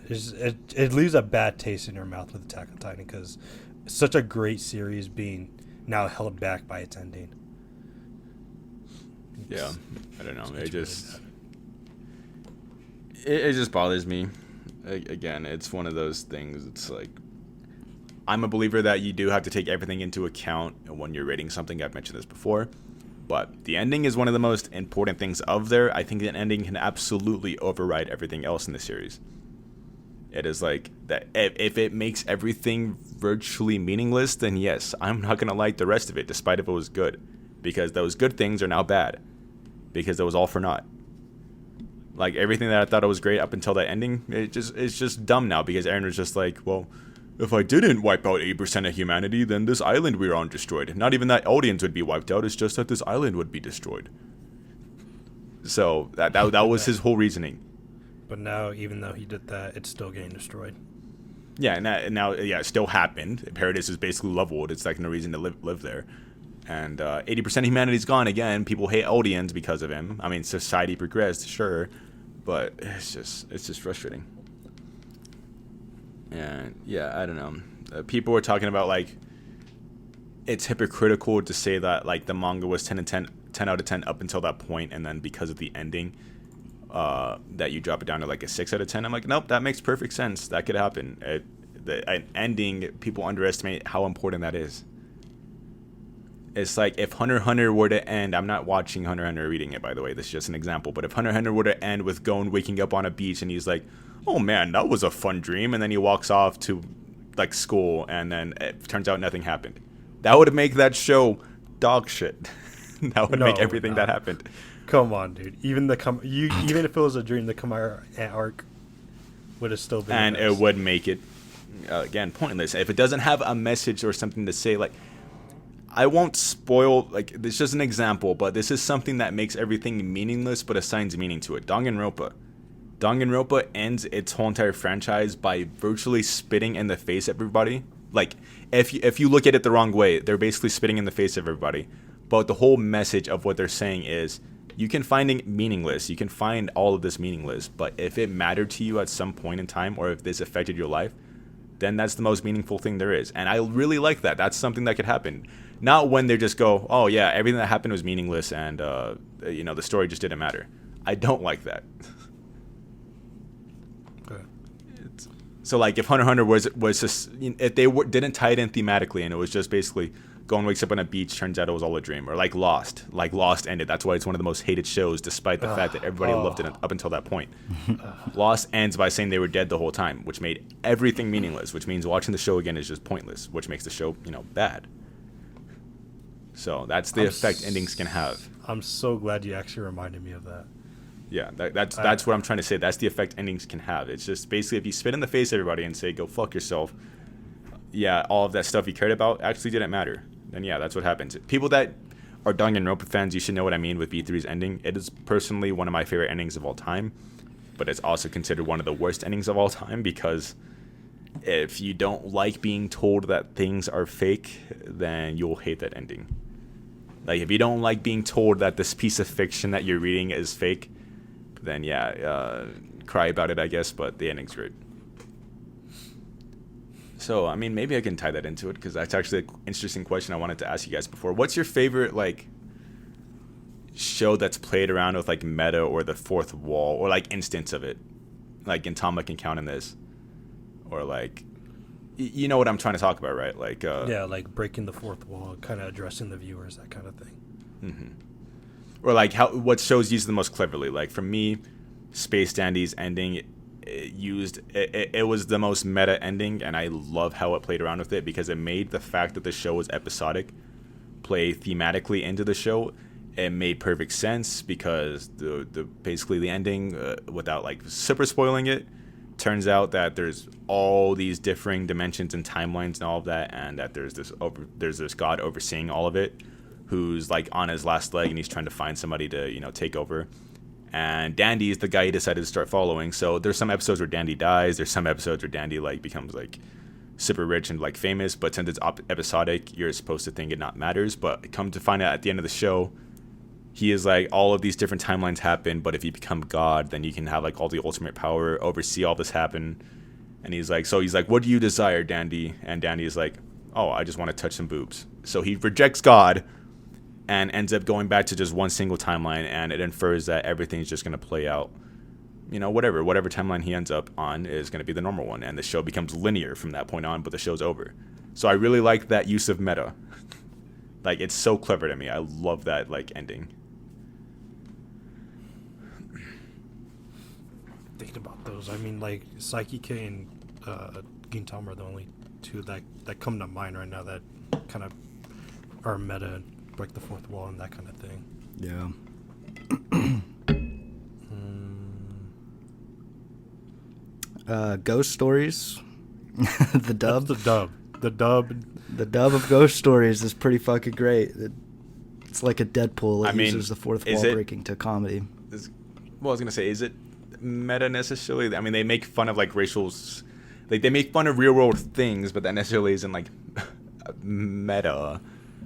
it leaves a bad taste in your mouth with Attack on Titan, because it's such a great series being now held back by its ending. Yeah, I don't know. It just bothers me. Again, it's one of those things. It's like, I'm a believer that you do have to take everything into account when you're rating something. I've mentioned this before. But the ending is one of the most important things of there. I think an ending can absolutely override everything else in the series. It is like that. If it makes everything virtually meaningless, then yes, I'm not gonna like the rest of it, despite if it was good, because those good things are now bad, because it was all for naught. Like everything that I thought it was great up until that ending, it's just dumb now, because Eren was just like, well, if I didn't wipe out 80% of humanity, then this island we were on destroyed. Not even that audience would be wiped out, it's just that this island would be destroyed. So that was his whole reasoning. But now, even though he did that, it's still getting destroyed. Yeah, and now, it still happened. Paradise is basically leveled. It's like no reason to live there. And 80% of humanity's gone again. People hate Eldians because of him. I mean, society progressed, sure, but it's just frustrating. And yeah, I don't know. People were talking about like it's hypocritical to say that like the manga was 10 out of 10 up until that point, and then because of the ending, that you drop it down to like a 6 out of 10. I'm like, nope, that makes perfect sense. That could happen. An ending, people underestimate how important that is. It's like if Hunter x Hunter were to end, I'm not watching Hunter x Hunter or reading it, by the way, this is just an example, but if Hunter x Hunter were to end with Gon waking up on a beach and he's like, oh man, that was a fun dream, and then he walks off to like school and then it turns out nothing happened, that would make that show dog shit. That would make everything that happened. Come on, dude. Even even if it was a dream, the Khmer arc would have still been. And it would make it again pointless if it doesn't have a message or something to say. Like, I won't spoil. Like, this is just an example, but this is something that makes everything meaningless, but assigns meaning to it. Danganronpa ends its whole entire franchise by virtually spitting in the face of everybody. Like, if you look at it the wrong way, they're basically spitting in the face of everybody. But the whole message of what they're saying is, you can find it meaningless. You can find all of this meaningless. But if it mattered to you at some point in time, or if this affected your life, then that's the most meaningful thing there is. And I really like that. That's something that could happen. Not when they just go, oh yeah, everything that happened was meaningless and, the story just didn't matter. I don't like that. Okay. So like if Hunter x Hunter was just, if they didn't tie it in thematically and it was just basically Gon wakes up on a beach, turns out it was all a dream, or like Lost ended. That's why it's one of the most hated shows, despite the fact that everybody loved it up until that point. Lost ends by saying they were dead the whole time, which made everything meaningless, which means watching the show again is just pointless, which makes the show, bad. So that's the effect endings can have. I'm so glad you actually reminded me of that. Yeah, that's what I'm trying to say. That's the effect endings can have. It's just basically if you spit in the face of everybody and say, go fuck yourself, yeah, all of that stuff you cared about actually didn't matter. Then yeah, that's what happens. People that are Danganronpa fans, you should know what I mean with V3's ending. It is personally one of my favorite endings of all time, but it's also considered one of the worst endings of all time, because if you don't like being told that things are fake, then you'll hate that ending. Like, if you don't like being told that this piece of fiction that you're reading is fake, then yeah, cry about it, I guess, but the ending's great. So, I mean, maybe I can tie that into it, because that's actually an interesting question I wanted to ask you guys before. What's your favorite, like, show that's played around with, like, meta or the fourth wall, or, like, instance of it? Like, Gintama can count in this. Or, like, you know what I'm trying to talk about, right? Like, yeah, like breaking the fourth wall, kind of addressing the viewers, that kind of thing. Mm-hmm. Or, like, what shows use the most cleverly? Like, for me, Space Dandy's ending, it was the most meta ending, and I love how it played around with it, because it made the fact that the show was episodic play thematically into the show. It made perfect sense, because the basically the ending, without like super spoiling it, turns out that there's all these differing dimensions and timelines and all of that, and that there's this god overseeing all of it, who's like on his last leg, and he's trying to find somebody to take over. And Dandy is the guy he decided to start following. So there's some episodes where Dandy dies. There's some episodes where Dandy like becomes like super rich and like famous. But since it's episodic, you're supposed to think it not matters. But come to find out at the end of the show, he is like, all of these different timelines happen. But if you become God, then you can have like all the ultimate power, oversee all this happen. And he's like, what do you desire, Dandy? And Dandy is like, oh, I just want to touch some boobs. So he rejects God and ends up going back to just one single timeline, and it infers that everything's just going to play out, whatever timeline he ends up on is going to be the normal one, and the show becomes linear from that point on, but the show's over. So I really like that use of meta. Like, it's so clever to me. I love that, like, ending. thinking about those. I mean, like Psyche K and Gintama are the only two that come to mind right now that kind of are meta and break the fourth wall and that kind of thing. Yeah. Ghost Stories. The dub. That's the dub of Ghost Stories is pretty fucking great. It's like a Deadpool. It uses the fourth wall breaking to comedy. I was gonna say, is it meta necessarily? I mean, they make fun of like racials, like they make fun of real world things, but that necessarily isn't like meta.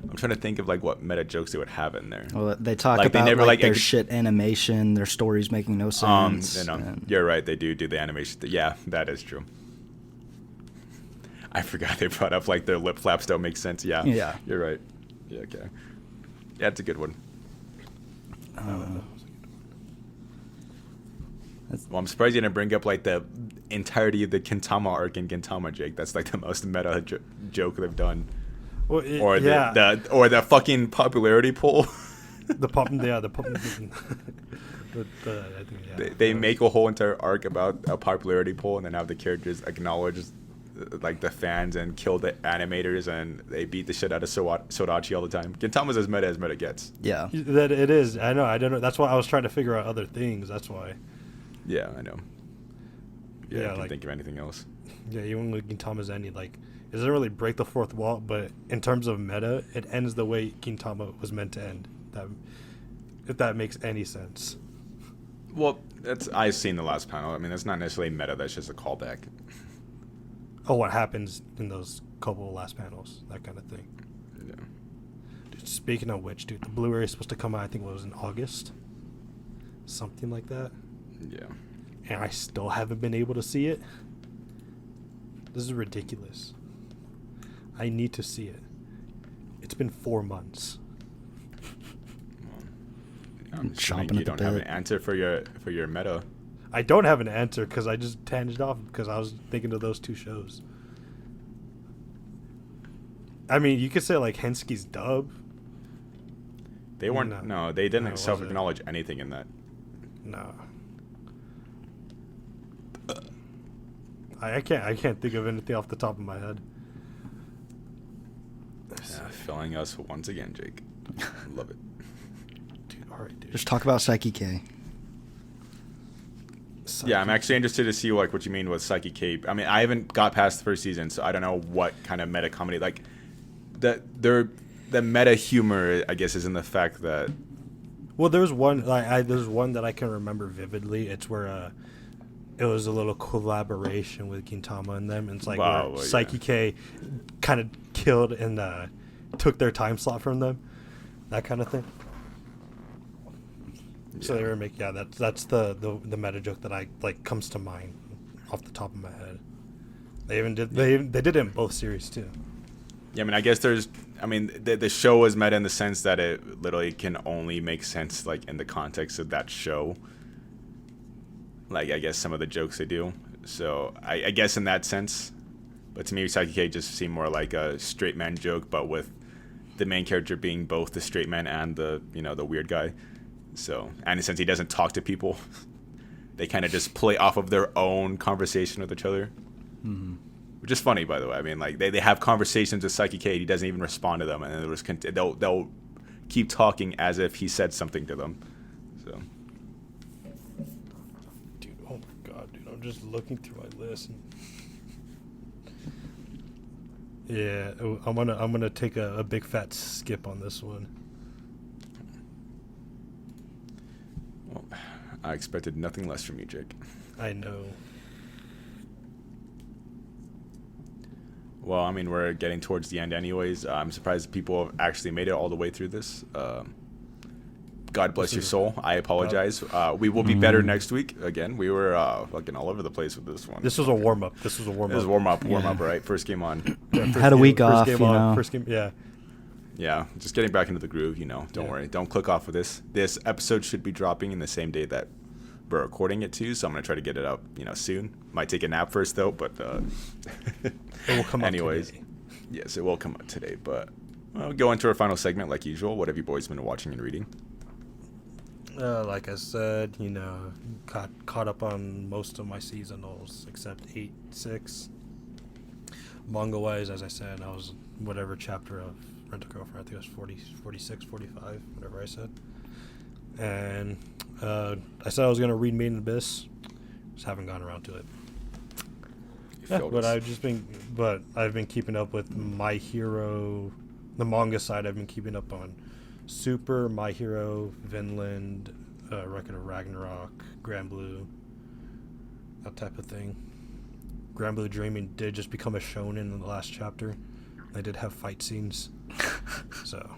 I'm trying to think of like what meta jokes they would have in there. Well, they talk like, about they never, like their shit animation, their stories making no sense. You're right. They do the animation. Yeah, that is true. I forgot they brought up like their lip flaps don't make sense. Yeah. You're right. Yeah. Okay. Yeah, it's a good one. Well, I'm surprised you didn't bring up like the entirety of the Gintama arc in Gintama, Jake. That's like the most meta joke they've done. Well, the fucking popularity poll. I think, They make a whole entire arc about a popularity poll, and then have the characters acknowledge like the fans and kill the animators, and they beat the shit out of Sodachi all the time. Gintama's as meta gets. Yeah, that it is. I know. I don't know. That's why I was trying to figure out other things. That's why. Yeah, I know. Yeah, I can't think of anything else. Yeah, even with Gintama's ending, like, it doesn't really break the fourth wall, but in terms of meta, it ends the way Gintama was meant to end. If that makes any sense. Well, I've seen the last panel. I mean, that's not necessarily meta. That's just a callback. Oh, what happens in those couple of last panels, that kind of thing. Yeah. Dude, speaking of which, dude, the Blu-ray is supposed to come out, I think it was in August. Something like that. Yeah. And I still haven't been able to see it. This is ridiculous. I need to see it. It's been 4 months. Well, I'm chomping you don't have an answer for your meta. I don't have an answer because I just tanged off because I was thinking of those two shows. I mean, you could say like Hensky's dub. They weren't. No, they didn't self-acknowledge anything in that. No. I can't think of anything off the top of my head. Filling us once again, Jake. Love it. Dude, all right, dude. Just talk about Psyche K. Yeah, I'm actually interested to see like what you mean with Psyche K. I mean, I haven't got past the first season, so I don't know what kind of meta comedy like the meta humor. I guess is in the fact that. Well, there's one that I can remember vividly. It's where it was a little collaboration with Gintama and them. And it's like where Psyche K kind of killed and took their time slot from them, that kind of thing. Yeah. So they were making that's the meta joke that I like comes to mind off the top of my head. They did it in both series too. Yeah, I mean, I guess the show is meta in the sense that it literally can only make sense like in the context of that show. Like, I guess some of the jokes they do. So I guess in that sense, but to me, Psyche K just seemed more like a straight man joke, but with the main character being both the straight man and the weird guy. So, and since he doesn't talk to people, they kind of just play off of their own conversation with each other. Mm-hmm. Which is funny, by the way. I mean, like they have conversations with Psyche K. He doesn't even respond to them, and then they'll keep talking as if he said something to them. So, dude, oh my god, dude, I'm just looking through my list. Yeah, I'm gonna take a big fat skip on this one. Well, I expected nothing less from you, Jake. I know. Well, I mean, we're getting towards the end anyways. I'm surprised people have actually made it all the way through this. God bless your soul. I apologize. We will be better next week. Again, we were fucking all over the place with this one. This was a warm-up. This was warm up, right? First game on. Yeah, had a week off, First game, yeah. Yeah, just getting back into the groove, Don't worry. Don't click off of this. This episode should be dropping in the same day that we're recording it too, so I'm going to try to get it out, soon. Might take a nap first, though, but... it will come anyways, out today. Yes, it will come out today, but we'll go into our final segment like usual. What have you boys been watching and reading? Like I said, caught up on most of my seasonals except 8, 6. Manga wise, as I said, I was whatever chapter of Rent a Girlfriend. I think it was 40, 46, 45, whatever I said. And I said I was gonna read Made in Abyss. Just haven't gone around to it. But I've been keeping up with My Hero, the manga side. I've been keeping up on Super, My Hero, Vinland, Record of Ragnarok, Grand Blue, that type of thing. Grand Blue Dreaming did just become a shonen in the last chapter. They did have fight scenes. So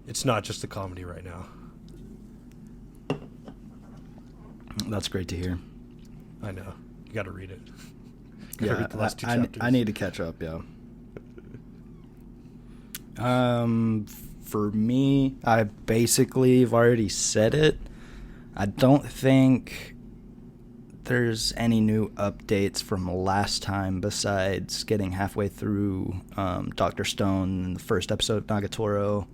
it's not just a comedy right now. That's great to hear. I know. You got to read it. Yeah, read the last 2 chapters. I need to catch up, yeah. For me, I basically have already said it. I don't think there's any new updates from last time besides getting halfway through Dr. Stone and the first episode of Nagatoro.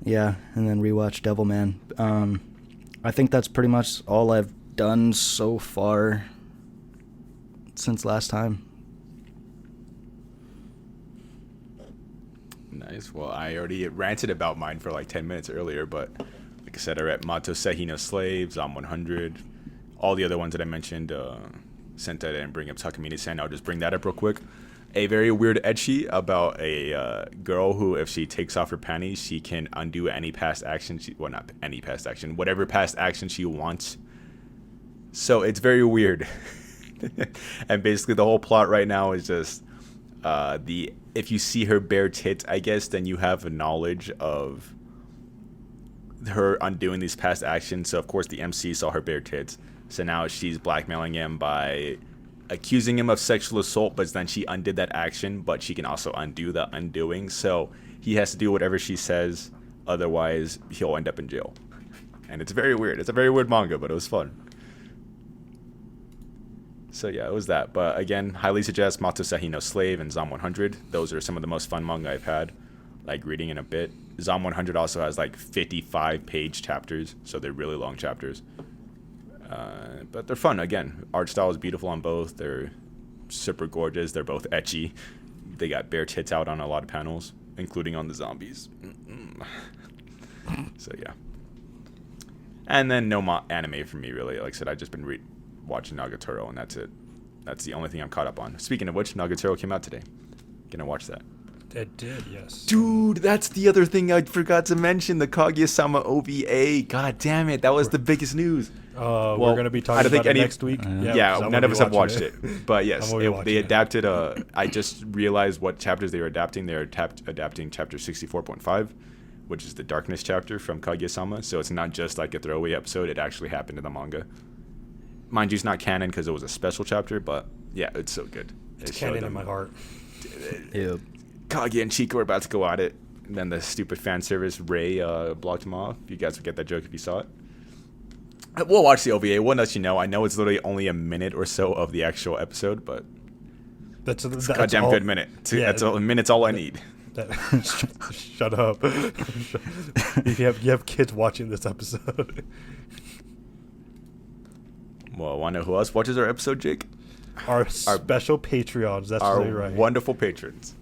Yeah, and then rewatch Devilman. I think that's pretty much all I've done so far since last time. Nice. Well, I already ranted about mine for like 10 minutes earlier, but like I said, I read Mato Sehi no Slave, Zom 100, all the other ones that I mentioned. Sent I didn't bring up Takamine-san. I'll just bring that up real quick. A very weird ecchi about a girl who, if she takes off her panties, she can undo any past action. Not any past action, whatever past action she wants. So it's very weird. And basically the whole plot right now is just if you see her bare tits, I guess, then you have a knowledge of her undoing these past actions. So of course the MC saw her bare tits, so now she's blackmailing him by accusing him of sexual assault, but then she undid that action, but she can also undo the undoing, so he has to do whatever she says, otherwise he'll end up in jail. And it's very weird. It's a very weird manga, but it was fun. So yeah, it was that. But again, highly suggest Mato Sehi no Slave and Zom 100. Those are some of the most fun manga I've had, like reading in a bit. Zom 100 also has like 55-page chapters, so they're really long chapters. But they're fun. Again, art style is beautiful on both. They're super gorgeous. They're both ecchi. They got bare tits out on a lot of panels, including on the zombies. So yeah. And then no anime for me, really. Like I said, I've just been watching Nagatoro, and that's it. That's the only thing I'm caught up on. Speaking of which, Nagatoro came out today. Gonna watch that. It did, yes. Dude, that's the other thing I forgot to mention. The Kaguya-sama OVA. God damn it. That was the biggest news. We're going to be talking about it next week. Yeah, none of us have watched it. But yes, they adapted. I just realized what chapters they were adapting. They were adapting chapter 64.5, which is the darkness chapter from Kaguya-sama. So it's not just like a throwaway episode. It actually happened in the manga. Mind you, it's not canon because it was a special chapter, but yeah, it's so good. It's canon in my heart. Yeah. Kaguya and Chico are about to go at it. And then the stupid fan service, Ray, blocked him off. You guys would get that joke if you saw it. We'll watch the OVA. We'll let you know. I know it's literally only a minute or so of the actual episode, but that's a goddamn good minute. A minute's all I need. Shut up. You have kids watching this episode. Well, want to know who else watches our episode, Jake? Our special Patreons. That's our really right. Wonderful patrons.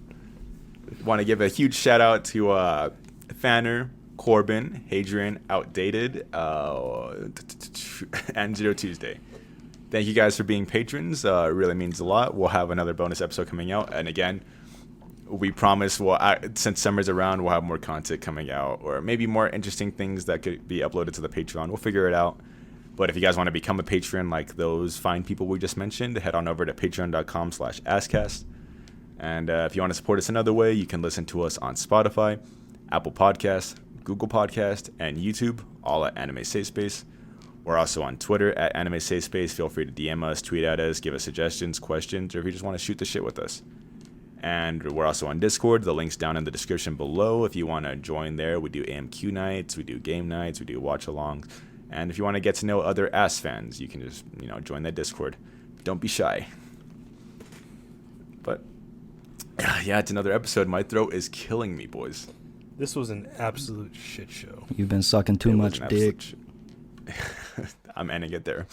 Want to give a huge shout out to Fanner, Corbin, Hadrian, Outdated, and Zero Tuesday. Thank you guys for being patrons. It really means a lot. We'll have another bonus episode coming out. And again, we promise since summer's around, we'll have more content coming out, or maybe more interesting things that could be uploaded to the Patreon. We'll figure it out. But if you guys want to become a patron like those fine people we just mentioned, head on over to patreon.com/AskCast. And if you want to support us another way, you can listen to us on Spotify, Apple Podcasts, Google Podcasts, and YouTube, all at Anime Safe Space. We're also on Twitter at Anime Safe Space. Feel free to DM us, tweet at us, give us suggestions, questions, or if you just want to shoot the shit with us. And we're also on Discord. The link's down in the description below. If you want to join there, we do AMQ nights, we do game nights, we do watch-alongs. And if you want to get to know other ass fans, you can just, join that Discord. Don't be shy. But, yeah, it's another episode. My throat is killing me, boys. This was an absolute shit show. You've been sucking too much dick. I'm ending it there.